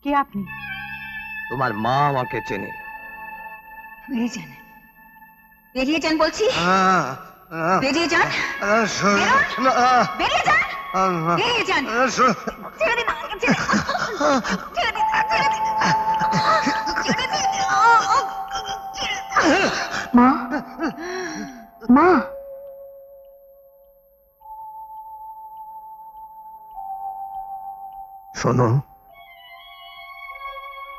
কে আপনি? তোমার মা আমাকে চেনে। বেরিয়ে যান, বেরিয়ে যান বলছি, বেরিয়ে যান, বেরিয়ে যান, বেরিয়ে যান। ছেড়ে দিন, ছেড়ে দিন, ছেড়ে দিন, ছেড়ে দিন। মা, মা। শোনো,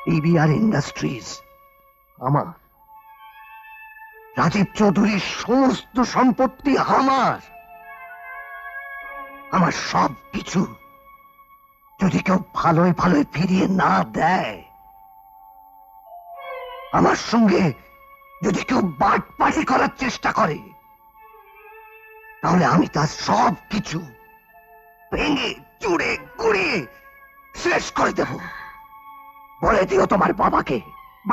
পিভিআর ইন্ডাস্ট্রিজ আমার, রাজীব চৌধুরীর সমস্ত সম্পত্তি আমার। আমার সব কিছু যদি কেউ ভালোই ভালোই ফিরিয়ে না দেয়, আমার সঙ্গে যদি কেউ বাটপাটি করার চেষ্টা করে, তাহলে আমি তার সব কিছু ভেঙে চুড়ে গুড়িয়ে শেষ করে দেব। বলে দিও তোমার বাবাকে।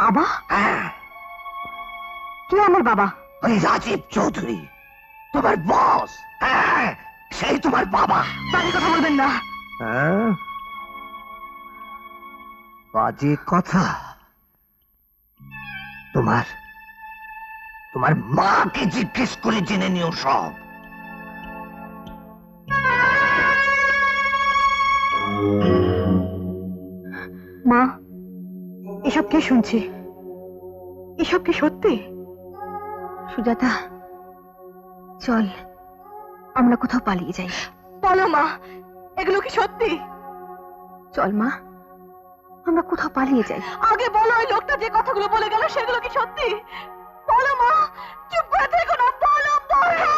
বাবা? হ্যাঁ। কে আমার বাবা? ওই রাজীব চৌধুরী, তোমার বস। হ্যাঁ, সেই তোমার বাবা। বাজে কথা বলবেন না। হ্যাঁ, বাজে কথা? তোমার তোমার মাকে জিজ্ঞেস করে জেনে নিও সব। মা, এসব কে শুনছি? এসব কি সত্যি? সুজাতা, চল আমরা কোথাও পালিয়ে যাই। বলো মা, এগুলো কি সত্যি? চল মা, আমরা কোথাও পালিয়ে যাই। আগে বলো, ওই লোকটা যে কথাগুলো বলে গেল সেগুলো কি সত্যি? বলো মা, চুপ করে থেকো না, বলো বলো।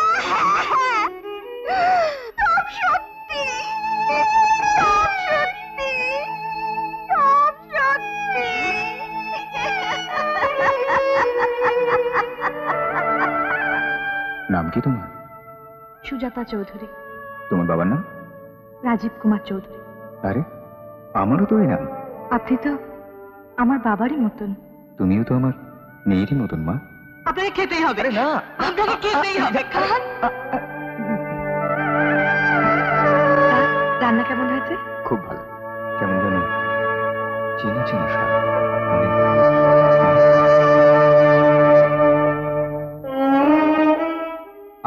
সব সত্যি, সব সত্যি, সব সত্যি। নাম কি তোমার? সুজাতা চৌধুরী। তোমার বাবার নাম? রাজীব কুমার চৌধুরী। আরে, আমারও তো এই নাম। আপনি তো আমার বাবারই মতন। তুমিও তো আমার মেয়েরই মতন মা। আপনাকে খেতেই হবে। না, আপনাকে খেতেই হবে। খান। রান্না কেমন হয়েছে? খুব ভালো। কেমন জানো, চেনা চেনা স্বাদ।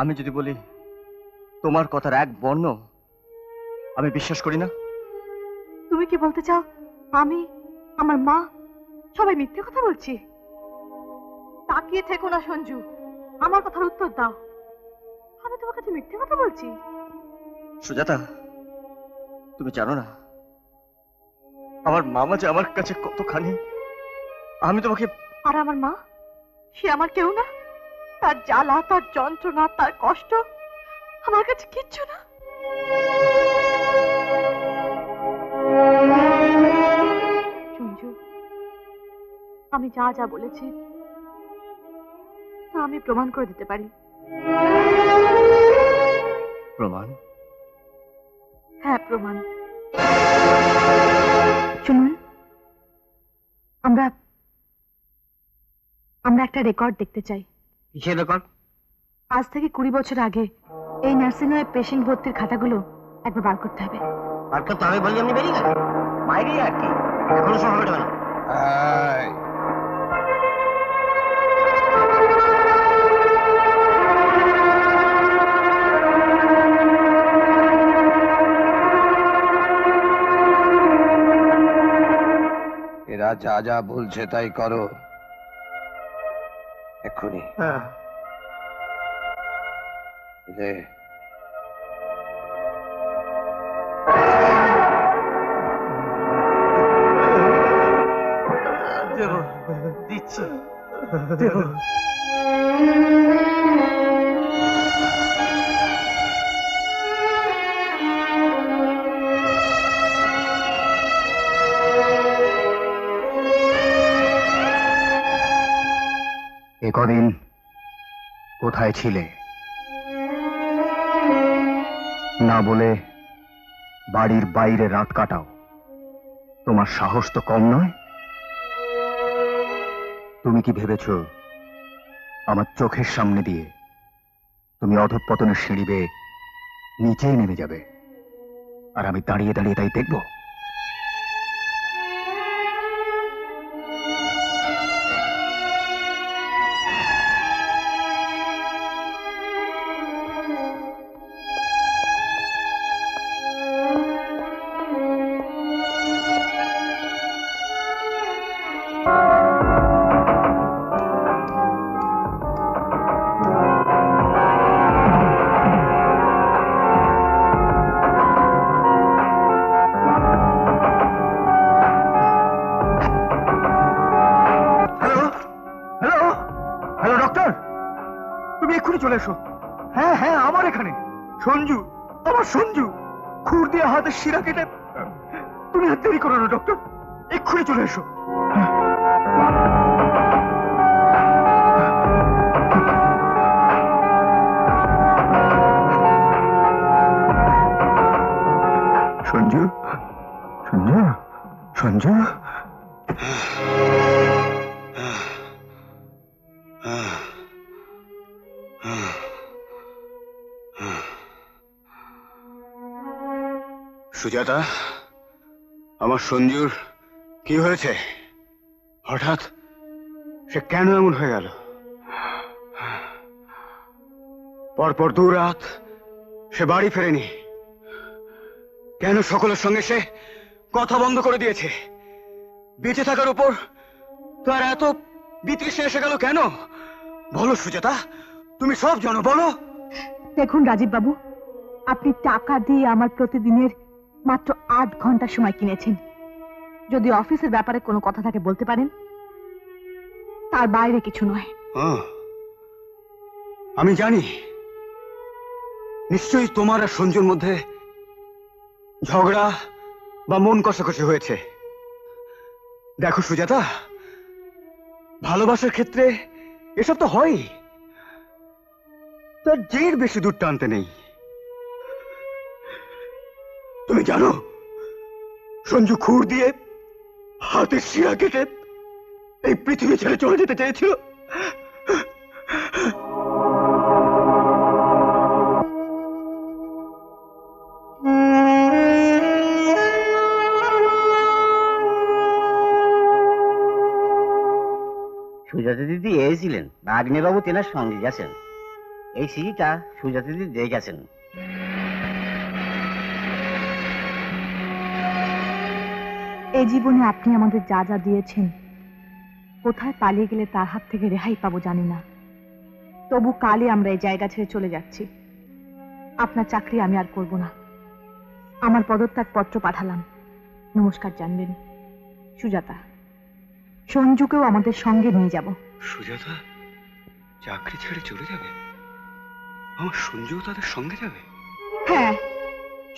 আমি যদি বলি তোমার কথার এক বর্ণ আমি বিশ্বাস করি না? তুমি কি বলতে চাও আমি, আমার মা সবাই মিথ্যে কথা বলছি? তাকিয়ে থেকো না সঞ্জু, আমার কথার উত্তর দাও। আমি তোমার কাছে মিথ্যে কথা বলছি? সুজাতা, তুমি জানো না আমার মামা যে আমার কাছে কতখানি। আমি তোমাকে। আর আমার মা, সে আমার কেউ না? তার জ্বালা, তার যন্ত্রণা, তার কষ্ট আমার কাছে কিচ্ছু না। সঞ্জু, আমি যা যা বলেছি তা আমি প্রমাণ করে দিতে পারি। প্রমাণ? হ্যাঁ, প্রমাণ। শুনুন, আমরা একটা রেকর্ড দেখতে চাই। কিসের রেকর্ড? আজ থেকে 20 বছর আগে এই নার্সিংহোমে পেশেন্ট ভর্তির খাতাগুলো একবার বার করতে হবে। বার করতে হবে বলি আপনি বেরিয়ে গেলেন বাইরে আর কি? এখনো সময় হবে না। এরা যা যা বলছে তাই করো এক্ষুনি। দিচ্ছি কদিন কোথায় ছিলে? না বলে বাড়ির বাইরে রাত কাটাও। তোমার সাহস তো কম নয়। তুমি কি ভেবেছ আমার চোখের সামনে দিয়ে তুমি অধঃপতনের সিঁড়ি বেয়ে নিচেই নেমে যাবে আর আমি দাঁড়িয়ে দাঁড়িয়ে তাই দেখব? চলে এসো। হ্যাঁ হ্যাঁ, আমার এখানে সঞ্জু, আমার সঞ্জু খুর দিয়ে হাতের শিরা কেটে। তুমি আর দেরি করো না ডক্টর, এক্ষুনি চলে এসো। সঞ্জু, সঞ্জু, সঞ্জু। সুজাতা, আমার সঞ্জুর কি হয়েছে? হঠাৎ সে কেন এমন হয়ে গেল? পরপর 2 রাত সে বাড়ি ফেরেনি কেন? সকলের সঙ্গে সে কথা বন্ধ করে দিয়েছে। বেঁচে থাকার উপর তার এত বিতৃষ্ণা এসে গেল কেন? বলো সুজাতা, তুমি সব জানো, বলো। দেখুন রাজীব বাবু, আপনি টাকা দিয়ে আমার প্রতিদিনের মাত্র 8 ঘন্টা সময় কিনেছেন। যদি অফিসের ব্যাপারে কোনো কথা থাকে বলতে পারেন, তার বাইরে কিছু নয়। আমি জানি নিশ্চয়ই তোমার আর সঞ্জুর মধ্যে ঝগড়া বা মন কষাকষি হয়েছে। দেখো সুজাতা, ভালোবাসার ক্ষেত্রে এসব তো হয়, তার জের বেশি দূর টানতে নেই। তুমি জানো সঞ্জু খুর দিয়ে হাতের শিরা কেটে এই পৃথিবী ছেড়ে চলে যেতে চেয়েছিল। সুজাতা দিদি এসেছিলেন, বাবু তেনার সঙ্গে গেছেন। এই সিঁড়িটা সুজাতা দিদি দিয়ে গেছেন। এই জীবনে আপনি আমাদের যা যা দিয়েছেন, কোথায় পালিয়ে গেলে তার হাত থেকে রেহাই পাবো জানি না, তবু কালই আমরা এই জায়গা ছেড়ে চলে যাচ্ছি। আপনার চাকরি আমি আর করব না। আমার পদত্যাগ পত্র পাঠালাম, নমস্কার জানবেন। সুজাতা, সঞ্জুকেও আমাদের সঙ্গে নিয়ে যাব। সুজাতা চাকরি ছেড়ে চলে যাবে? আমার সঞ্জু তাদের সঙ্গে যাবে? হ্যাঁ,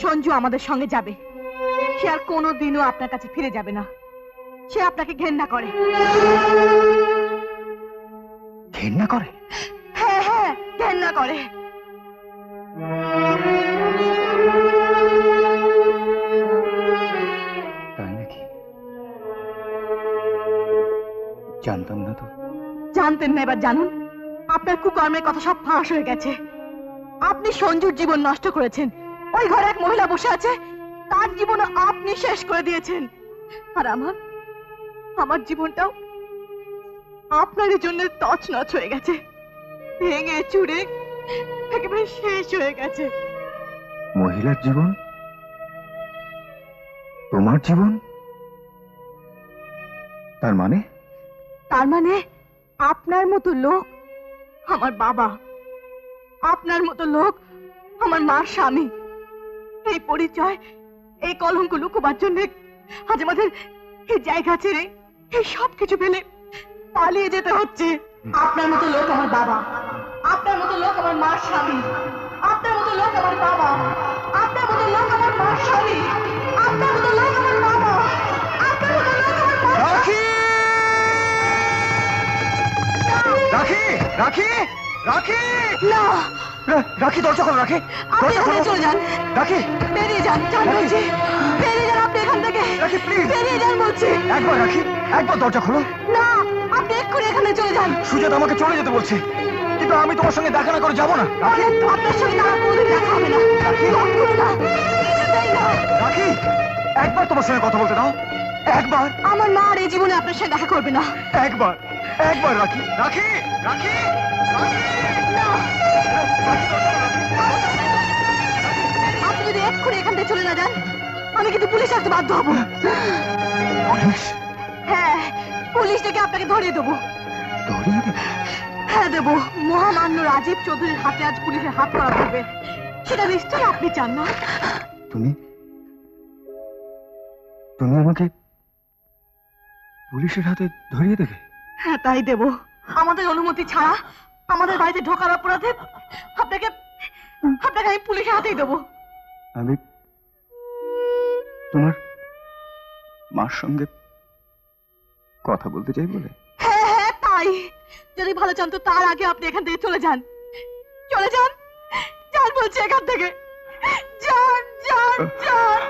সঞ্জু আমাদের সঙ্গে যাবে। সে আর কোনোদিনও আপনার কাছে ফিরে যাবে না। সে আপনাকে ঘেন্না করে। ঘেন্না করে? হ্যাঁ হ্যাঁ, ঘেন্না করে। তাই নাকি? জানতাম না তো। জানতেন না, এবার জানুন। আপনার কুকর্মের কথা সব ফাঁস হয়ে গেছে। আপনি সঞ্জুর জীবন নষ্ট করেছেন। ওই ঘরে এক মহিলা বসে আছে, তার জীবন আপনি শেষ করে দিয়েছেন। আর আমার জীবনটাও আপনারই জন্য তছনছ হয়ে গেছে, ভেঙে চুরে একেবারে শেষ হয়ে গেছে। মহিলার জীবন? তোমার জীবন? তার মানে? তার মানে আপনার মতো লোক আমার বাবা, আপনার মতো লোক আমার মার স্বামী। এই পরিচয়, এই কলঙ্ক লুকোবার জন্য আজ আমাদের এই জায়গা ছেড়ে এই সব কিছু ফেলে পালিয়ে যেতে হচ্ছে। আপনার মতো লোক আমার বাবা, আপনার মতো লোক আমার মার স্বামী, আপনার মতো লোক আমার বাবা, আপনার মতো লোক আমার মার স্বামী, আপনার মতো লোক আমার বাবা, আপনার মতো লোক আমার মার। রাখি! রাখি! রাখি! রাখি! না, রাখি, দরজা খোলো। রাখি, আপনি দরজা এখানে খোলো। চলে যান। রাখি, বেরিয়ে যান, যান বলছি। বেরিয়ে যান আপনি এখান থেকে। রাখি প্লিজ, বেরিয়ে যান বলছি। একবার রাখি, একবার দরজা খোলো। না, আপনি এক্ষুনি এখানে চলে যান। সুজাতা আমাকে চলে যেতে বলছে, কিন্তু আমি তোমার সঙ্গে দেখা না করে যাবো না। রাখি, আপনার সঙ্গে আর কোনোদিন দেখা হবে না। কখনো না, কিছুতেই না। রাখি, একবার তোমার সঙ্গে কথা বলতে দাও। একবার, আমার মা আর এই জীবনে আপনার সাথে দেখা করবে না। একবার, একবার রাখি, রাখি, রাখি, না, আপনি যদি এক্ষুনি এখান থেকে চলে না যান, আমি কিন্তু পুলিশ আসতে বাধ্য হব। পুলিশ? হ্যাঁ, পুলিশ ডেকে আপনাকে ধরিয়ে দেবো। ধরিয়ে দেবে? হ্যাঁ দেবো। মহামান্য রাজীব চৌধুরীর হাতে আজ পুলিশের হাত করা পড়বে। সেটা নিশ্চয়ই আপনি চান না? তুমি তুমি আমাকে পুলিশের হাতে ধরিয়ে দেবে? হ্যাঁ, তাই দেব। আমাদের অনুমতি ছাড়া আমাদের বাড়িতে ঢোকার অপরাধে আপনাকে আপনাকে আমি পুলিশের হাতেই দেবো। আমি তোমার মার সঙ্গে কথা বলতে চাই বলে? হ্যাঁ হ্যাঁ তাই। যদি ভালো চান তো তার আগে আপনি এখান থেকে চলে যান, চলে যান, যান বলছি এখান থেকে, যান যান যান।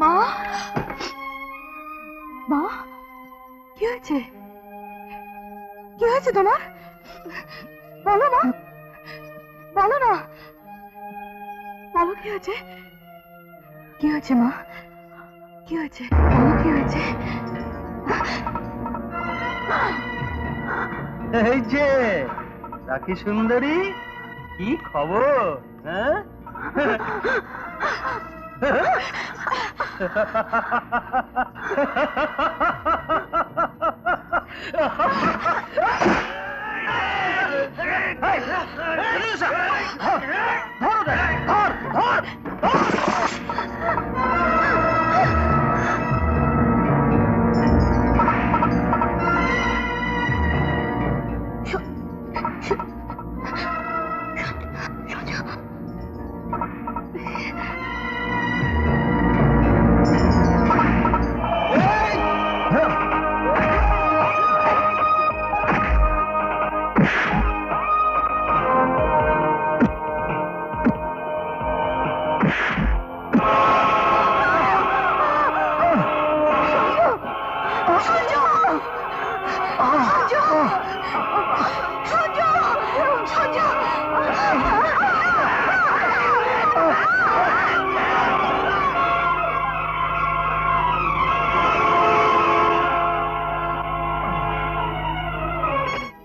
মা, মা, কি হয়েছে? কি হয়েছে তোমার? বলো মা, বলো না, বলো কি হয়েছে? কি হয়েছে মা? কি হয়েছে? বলো কি হয়েছে? এই যে রাখি সুন্দরী, কি খবর? হ্যাঁ,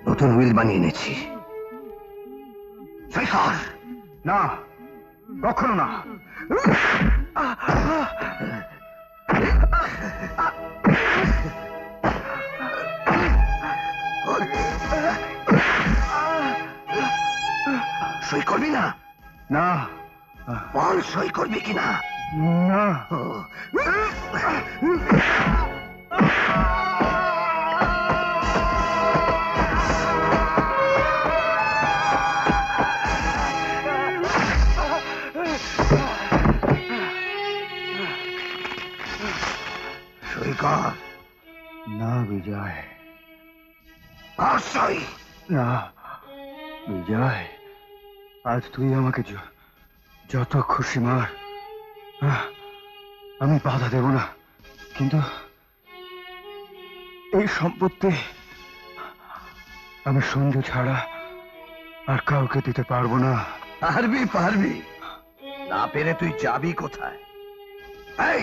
নতুন উইল বানিয়ে এনেছি। শেখর, না, কখনো না। সই করবি না? না, বল সই করবি কিনা? না। সই কর। না বিজয়, কর সই। না বিজয়, আজ তুই আমাকে যত খুশি মার, আমি বাধা দেব না, কিন্তু এই সম্পত্তি আমি সঞ্জু ছাড়া আর কাউকে দিতে পারবো না। পারবি পারবি, না পেরে তুই যাবি কোথায়? এই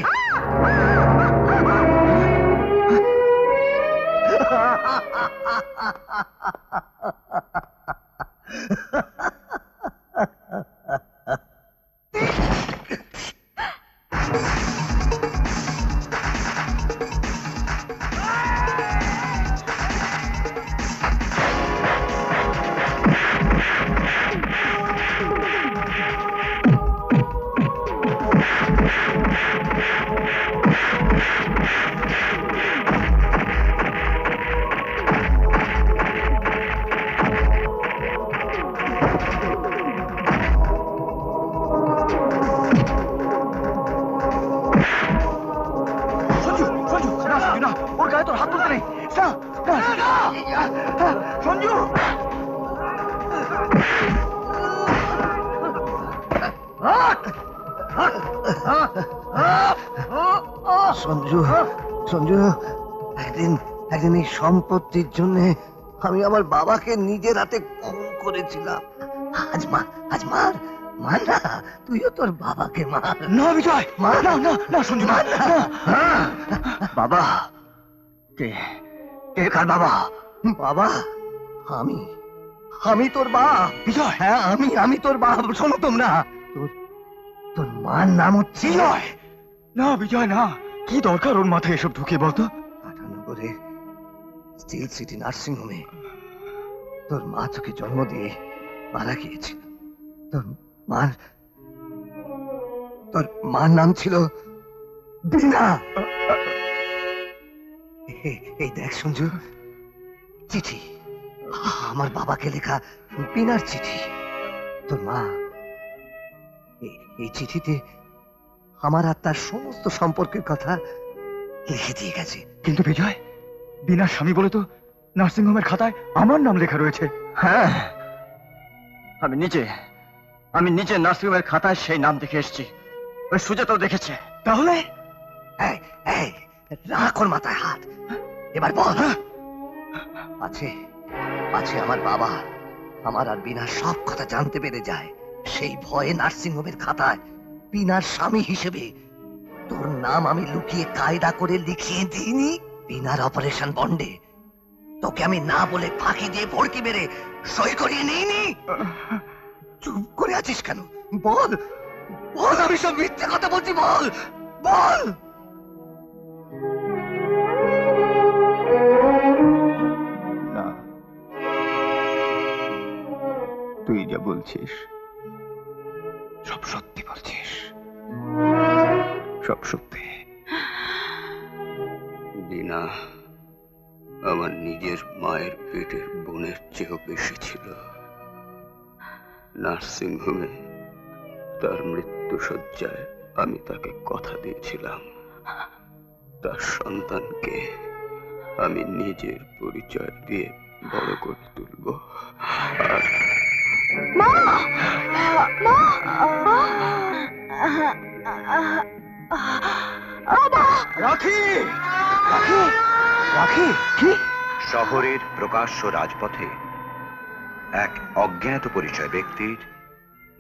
ওর গায়ে তোর হাত তুলতে নেই। সঞ্জু, সঞ্জু, সঞ্জু, একদিন একদিন এই সম্পত্তির জন্য আমি আমার বাবাকে নিজের হাতে খুন করেছিলাম। আজ মার মার না, তুইও তোর বাবাকে মার। না বিজয়, মার। না না না সঞ্জু, মার না। বাবা, কে কে কার বাবা? বাবা, আমি তোর বাপ বিজয়। হ্যাঁ, আমি তোর বাপ। শোনো তোমরা, তোর মার নাম হচ্ছে বিজয়, না বিজয় না। কি দরকার ওর মাথায় এসব ঢুকিয়ে বলতো? পাঠানগরের স্টিল সিটি নার্সিং হোমে তোর মা তোকে জন্ম দিয়ে মারা গিয়েছিল। তোর মার তোর মার নাম ছিল বীণা। এই দেখ সঞ্জু, চিঠি, আমার বাবাকে লেখা বীণার চিঠি। তোর মা এই চিঠিতে আমার আর তার সমস্ত সম্পর্কের কথা লিখে দিয়ে গেছে। কিন্তু বিজয়, বিনার স্বামী বলে তো নার্সিংহোমের খাতায় আমার নাম লেখা রয়েছে। হ্যাঁ, আমি নিজে নার্সিংহোমের খাতায় সেই নাম দেখে এসেছি। ওই সুজাতাও দেখেছে। তাহলে এই, এই, রাখ ওর মাথায় হাত। এবার বল, আছে আমার বাবা আমার আর বিনার সব কথা জানতে পেরে যায়, সেই ভয়ে নার্সিংহোমের খাতায় বিনার স্বামী হিসেবে তোর নাম আমি লুকিয়ে কায়দা করে লিখিয়ে দিইনি। বিনার অপারেশন বন্ডে তোকে আমি না বলে ফাঁকি দিয়ে ভর্তি মেরে সই করিয়ে নিইনি। চুপ করে আছিস কেন? বল বল, আমি সব মিথ্যে কথা বলছি, বল বল। না, তুই যা বলছিস সব সত্যি বলছিস, সব সত্যি। বিনা আমার নিজের মায়ের পেটের বোনের চেয়েও বেশি ছিল। নার্সিংহোমে তার মৃত্যু শয্যায় আমি তাকে কথা দিয়েছিলাম, তার সন্তানকে আমি নিজের পরিচয় দিয়ে বড় করে তুলব। আর মা, মা, রাখি, রাখি, রাখি, কি? শহরের প্রকাশ্য রাজপথে এক অজ্ঞাত পরিচয় ব্যক্তির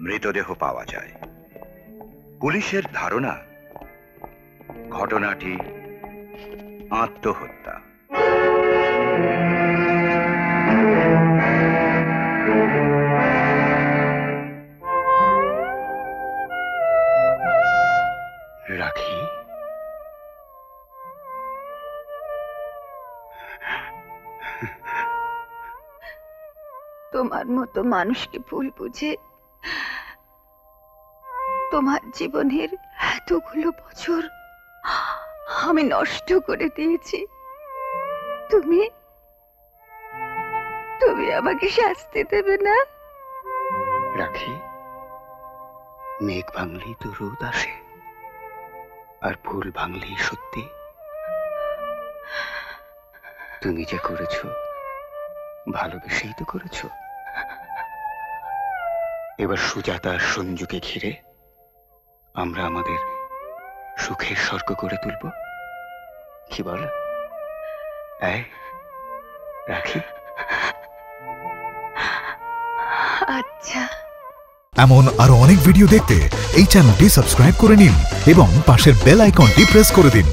মৃতদেহ পাওয়া যায়। পুলিশের ধারণা ঘটনাটি আত্মহত্যা। রাখি, তোমার মতো মানুষকে ভুল বুঝে তোমার জীবনের এতগুলো বছর আমি নষ্ট করে দিয়েছি। তুমি তুমি আমাকে শাস্তি দেবে না? রাখি, মেঘ ভাঙলেই তো রোদ আসে, আর ভুল ভাঙলেই সত্যি। তুমি যে করেছো ভালোবেসেই তো করেছো। এবার সুজাতা আর সঞ্জুকে ঘিরে আমরা আমাদের সুখের স্বর্গ করে তুলব, কি বল? রাখি। আচ্ছা। এমন আরো অনেক ভিডিও দেখতে এই চ্যানেলটি সাবস্ক্রাইব করে নিন এবং পাশের বেল আইকনটি প্রেস করে দিন।